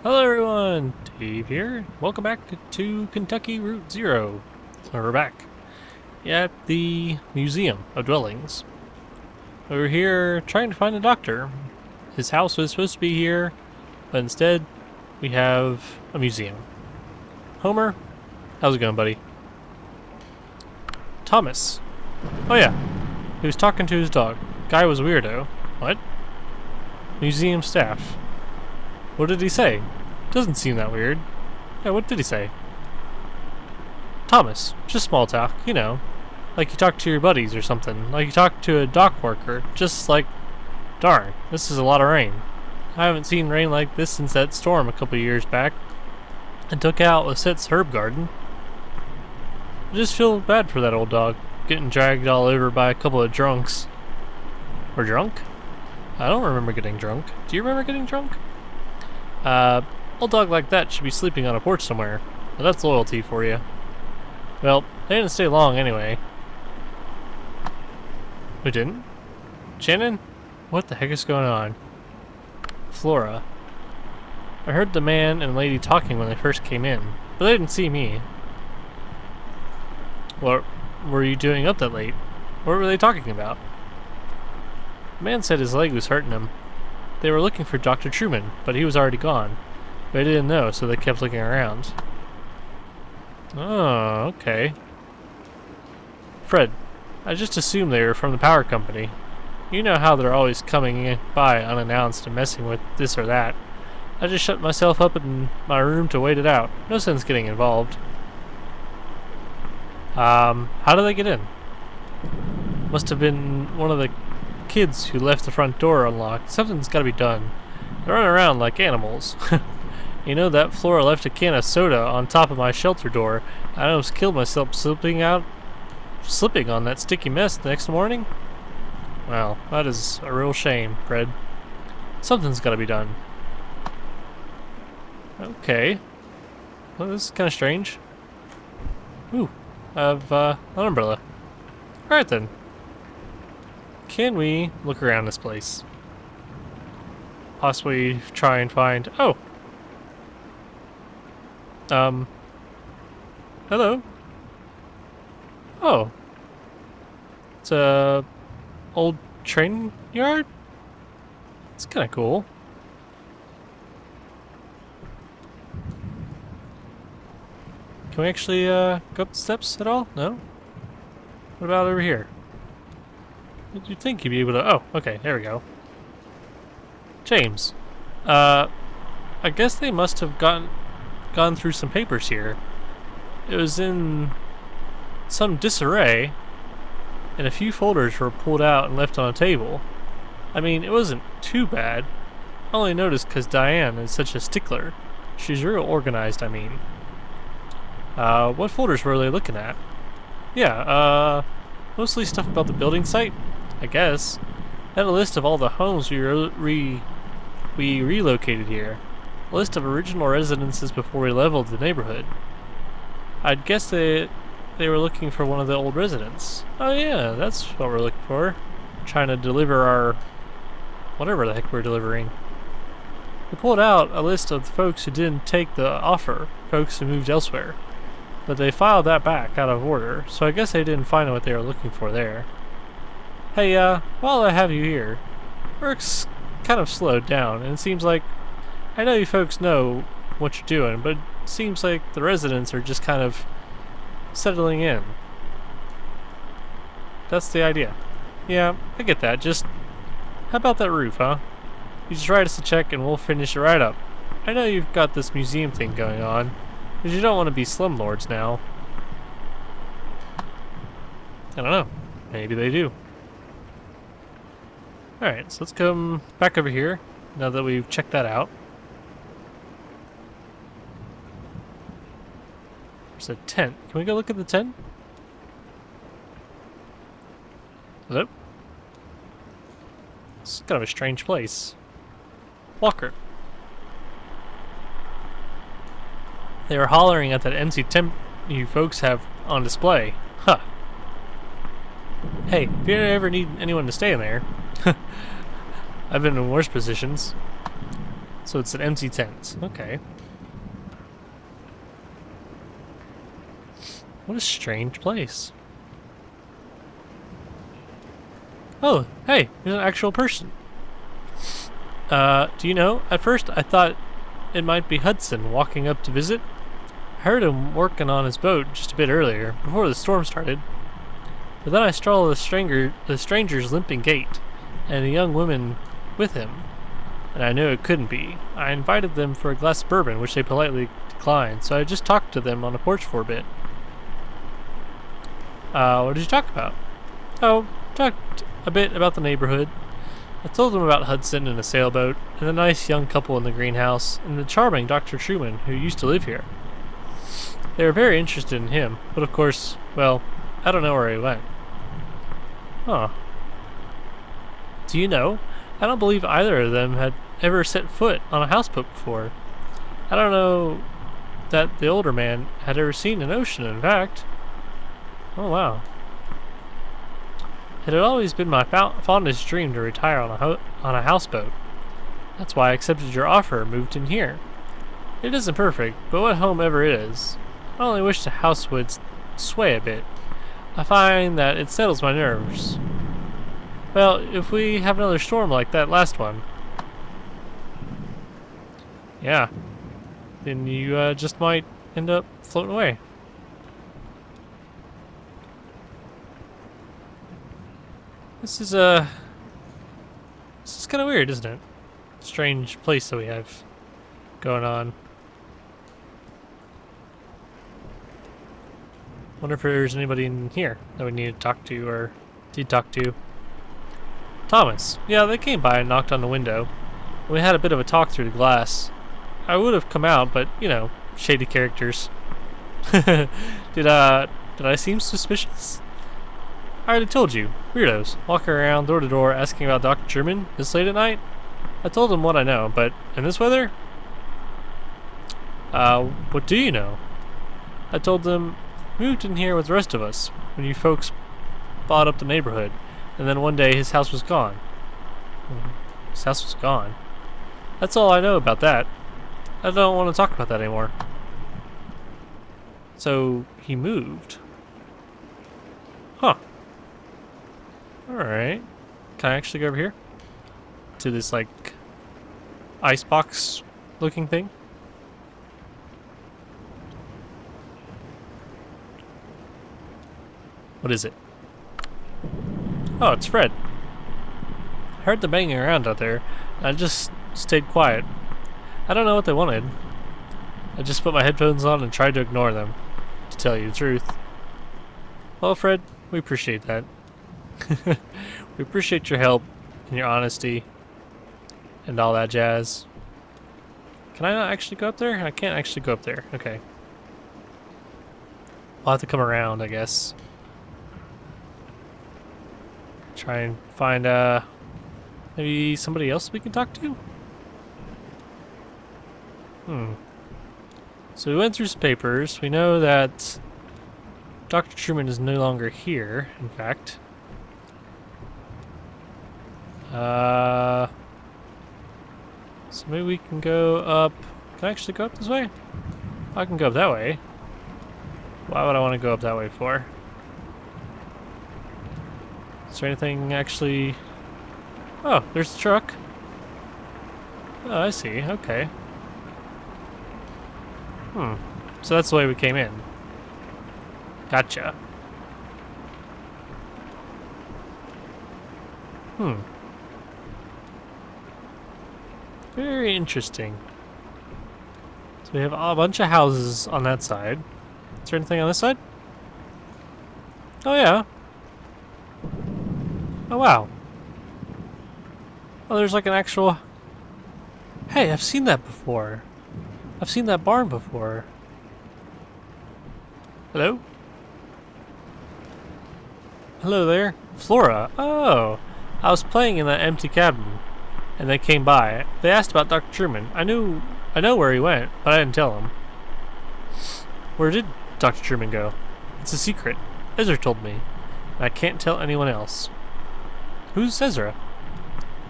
Hello everyone, Dave here. Welcome back to Kentucky Route Zero. We're back at the Museum of Dwellings. We're here trying to find a doctor. His house was supposed to be here, but instead we have a museum. Homer, how's it going, buddy? Thomas. Oh yeah, he was talking to his dog. Guy was a weirdo. What? Museum staff. What did he say? Doesn't seem that weird. Yeah, what did he say? Thomas, just small talk, you know. Like you talk to your buddies or something. Like you talk to a dock worker. Just like, darn, this is a lot of rain. I haven't seen rain like this since that storm a couple years back. And took out Lisette's herb garden. I just feel bad for that old dog, getting dragged all over by a couple of drunks. Or drunk? I don't remember getting drunk. Do you remember getting drunk? Old dog like that should be sleeping on a porch somewhere. But that's loyalty for you. Well, they didn't stay long anyway. We didn't? Shannon? What the heck is going on? Flora. I heard the man and lady talking when they first came in, but they didn't see me. What were you doing up that late? What were they talking about? The man said his leg was hurting him. They were looking for Dr. Truman, but he was already gone. They didn't know, so they kept looking around. Oh, okay. Fred, I just assumed they were from the power company. You know how they're always coming by unannounced and messing with this or that. I just shut myself up in my room to wait it out. No sense getting involved. How did they get in? Must have been one of the kids who left the front door unlocked. Something's gotta be done. They run around like animals. You know that Flora left a can of soda on top of my shelter door. I almost killed myself slipping on that sticky mess the next morning. Well, that is a real shame, Fred. Something's gotta be done. Okay. Well, this is kinda strange. Ooh, I have an umbrella. Alright then. Can we look around this place? Possibly try and find... Oh! Hello? Oh. It's a... old train yard? It's kinda cool. Can we actually, go up the steps at all? No? What about over here? You'd think you'd be able to... Oh, okay, there we go. James. I guess they must have gone through some papers here. It was in some disarray, and a few folders were pulled out and left on a table. I mean, it wasn't too bad. I only noticed because Diane is such a stickler. She's real organized, I mean. What folders were they looking at? Yeah, mostly stuff about the building site, I guess. They had a list of all the homes we relocated here. A list of original residences before we leveled the neighborhood. I'd guess they were looking for one of the old residents. Oh yeah, that's what we're looking for. Trying to deliver our... whatever the heck we're delivering. They pulled out a list of the folks who didn't take the offer, folks who moved elsewhere. But they filed that back out of order, so I guess they didn't find what they were looking for there. Hey, while I have you here, work's kind of slowed down, and it seems like... I know you folks know what you're doing, but it seems like the residents are just kind of settling in. That's the idea. Yeah, I get that. Just, how about that roof, huh? You just write us a check and we'll finish it right up. I know you've got this museum thing going on, but you don't want to be slumlords now. I don't know. Maybe they do. Alright, so let's come back over here, now that we've checked that out. There's a tent. Can we go look at the tent? Hello? It's kind of a strange place. Walker. They were hollering at that empty tent you folks have on display. Huh. Hey, if you ever need anyone to stay in there, I've been in worse positions. So it's an empty tent. Okay. What a strange place. Oh, hey, here's an actual person. Do you know, at first I thought it might be Hudson walking up to visit. I heard him working on his boat just a bit earlier, before the storm started. But then I saw the stranger's limping gait, and a young woman with him, and I knew it couldn't be. I invited them for a glass of bourbon, which they politely declined, so I just talked to them on the porch for a bit. What did you talk about? Oh, talked a bit about the neighborhood. I told them about Hudson and a sailboat, and the nice young couple in the greenhouse, and the charming Dr. Truman who used to live here. They were very interested in him, but of course, well, I don't know where he went. Huh. Do you know, I don't believe either of them had ever set foot on a houseboat before. I don't know that the older man had ever seen an ocean, in fact. Oh, wow. It had always been my fondest dream to retire on a houseboat. That's why I accepted your offer and moved in here. It isn't perfect, but what home ever is? I only wish the house would sway a bit. I find that it settles my nerves. Well, if we have another storm like that last one... Yeah. Then you just might end up floating away. This is kind of weird, isn't it? Strange place that we have going on. Wonder if there's anybody in here that we need to talk to or did talk to. Thomas. Yeah, they came by and knocked on the window. We had a bit of a talk through the glass. I would have come out, but, you know, shady characters. Did I seem suspicious? I already told you. Weirdos. Walking around door to door asking about Dr. Truman this late at night. I told them what I know, but in this weather? What do you know? I told them, moved in here with the rest of us when you folks bought up the neighborhood, and then one day his house was gone. His house was gone? That's all I know about that. I don't want to talk about that anymore. So, he moved. Huh. Alright. Can I actually go over here? To this, like, icebox looking thing? What is it? Oh, it's Fred. I heard them banging around out there, and I just stayed quiet. I don't know what they wanted. I just put my headphones on and tried to ignore them, to tell you the truth. Well, Fred, we appreciate that. We appreciate your help and your honesty and all that jazz. Can I not actually go up there? I can't actually go up there. Okay. I'll have to come around, I guess. Try and find maybe somebody else we can talk to? So we went through some papers. We know that Dr. Truman is no longer here, in fact. So maybe we can go up. Can I actually go up this way? I can go up that way. Why would I want to go up that way for? Is there anything actually... Oh, there's the truck. Oh, I see. Okay. So that's the way we came in. Gotcha. Very interesting. So we have a bunch of houses on that side. Is there anything on this side? Oh yeah. Oh wow. Oh, there's like an actual... Hey, I've seen that before. I've seen that barn before. Hello? Hello there. Flora. Oh. I was playing in that empty cabin, and they came by. They asked about Dr. Truman. I know where he went, but I didn't tell them. Where did Dr. Truman go? It's a secret. Ezra told me, and I can't tell anyone else. Who's Ezra?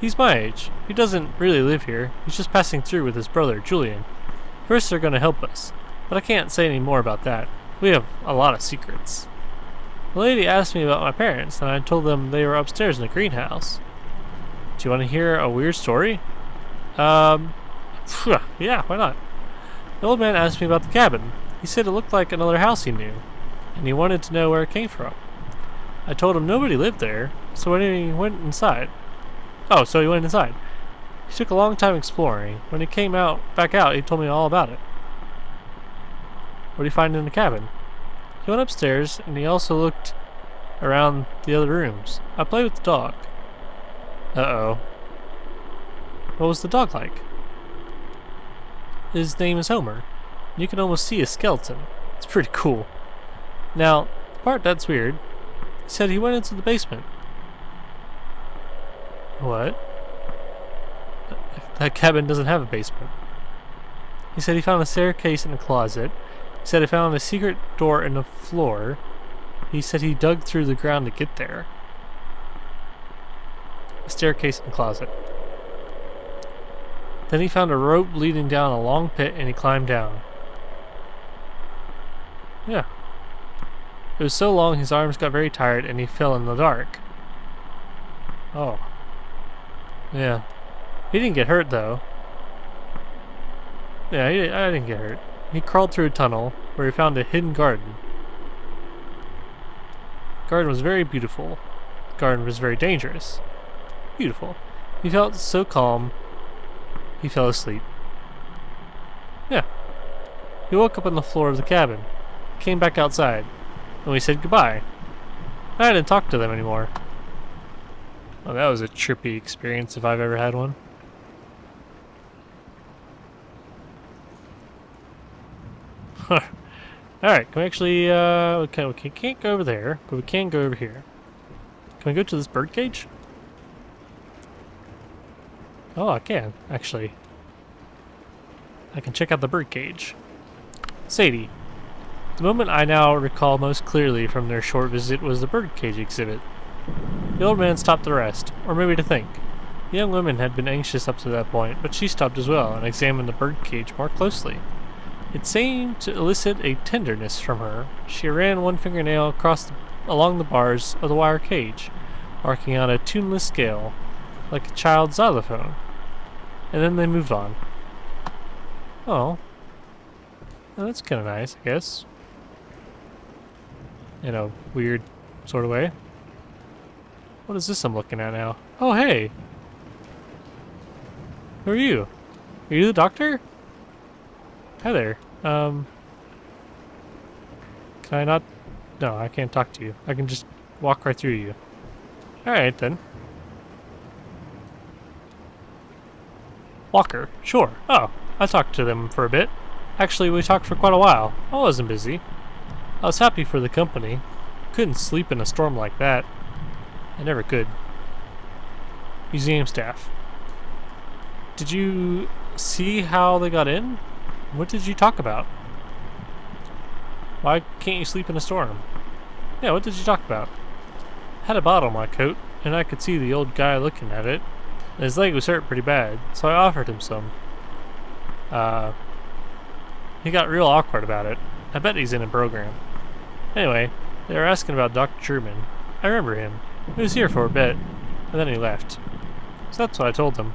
He's my age. He doesn't really live here. He's just passing through with his brother, Julian. First they're going to help us, but I can't say any more about that. We have a lot of secrets. The lady asked me about my parents, and I told them they were upstairs in the greenhouse. Do you want to hear a weird story? Yeah, why not? The old man asked me about the cabin. He said it looked like another house he knew, and he wanted to know where it came from. I told him nobody lived there, so when he went inside... Oh, so he went inside. He took a long time exploring. When he came back out, he told me all about it. What did he find in the cabin? He went upstairs, and he also looked around the other rooms. I played with the dog. Uh-oh. What was the dog like? His name is Homer. You can almost see his skeleton. It's pretty cool. Now, the part that's weird, he said he went into the basement. What? That cabin doesn't have a basement. He said he found a staircase in a closet. He said he found a secret door in the floor. He said he dug through the ground to get there. A staircase in a closet. Then he found a rope leading down a long pit and he climbed down. Yeah. It was so long his arms got very tired and he fell in the dark. Oh. Yeah. He didn't get hurt though. Yeah, I didn't get hurt. He crawled through a tunnel where he found a hidden garden. The garden was very beautiful. The garden was very dangerous. Beautiful. He felt so calm. He fell asleep. Yeah. He woke up on the floor of the cabin. He came back outside. And we said goodbye. I didn't talk to them anymore. Oh, that was a trippy experience if I've ever had one. Alright, can we actually, we can't go over there, but we can go over here. Can we go to this bird cage? Oh, I can, actually. I can check out the bird cage. Sadie. The moment I now recall most clearly from their short visit was the bird cage exhibit. The old man stopped to rest, or maybe to think. The young woman had been anxious up to that point, but she stopped as well and examined the bird cage more closely. It seemed to elicit a tenderness from her. She ran one fingernail along the bars of the wire cage, marking out a tuneless scale, like a child's xylophone. And then they moved on. Oh. Well, that's kind of nice, I guess. In a weird sort of way. What is this I'm looking at now? Oh, hey! Who are you? Are you the doctor? Hi there. Can I not? No, I can't talk to you. I can just walk right through you. Alright then. Walker, sure. Oh, I talked to them for a bit. Actually, we talked for quite a while. I wasn't busy. I was happy for the company. Couldn't sleep in a storm like that. I never could. Museum staff. Did you see how they got in? What did you talk about? Why can't you sleep in a storm? Yeah, what did you talk about? I had a bottle on my coat, and I could see the old guy looking at it. And his leg was hurt pretty bad, so I offered him some. He got real awkward about it. I bet he's in a program. Anyway, they were asking about Dr. Truman. I remember him. He was here for a bit, and then he left. So that's what I told them.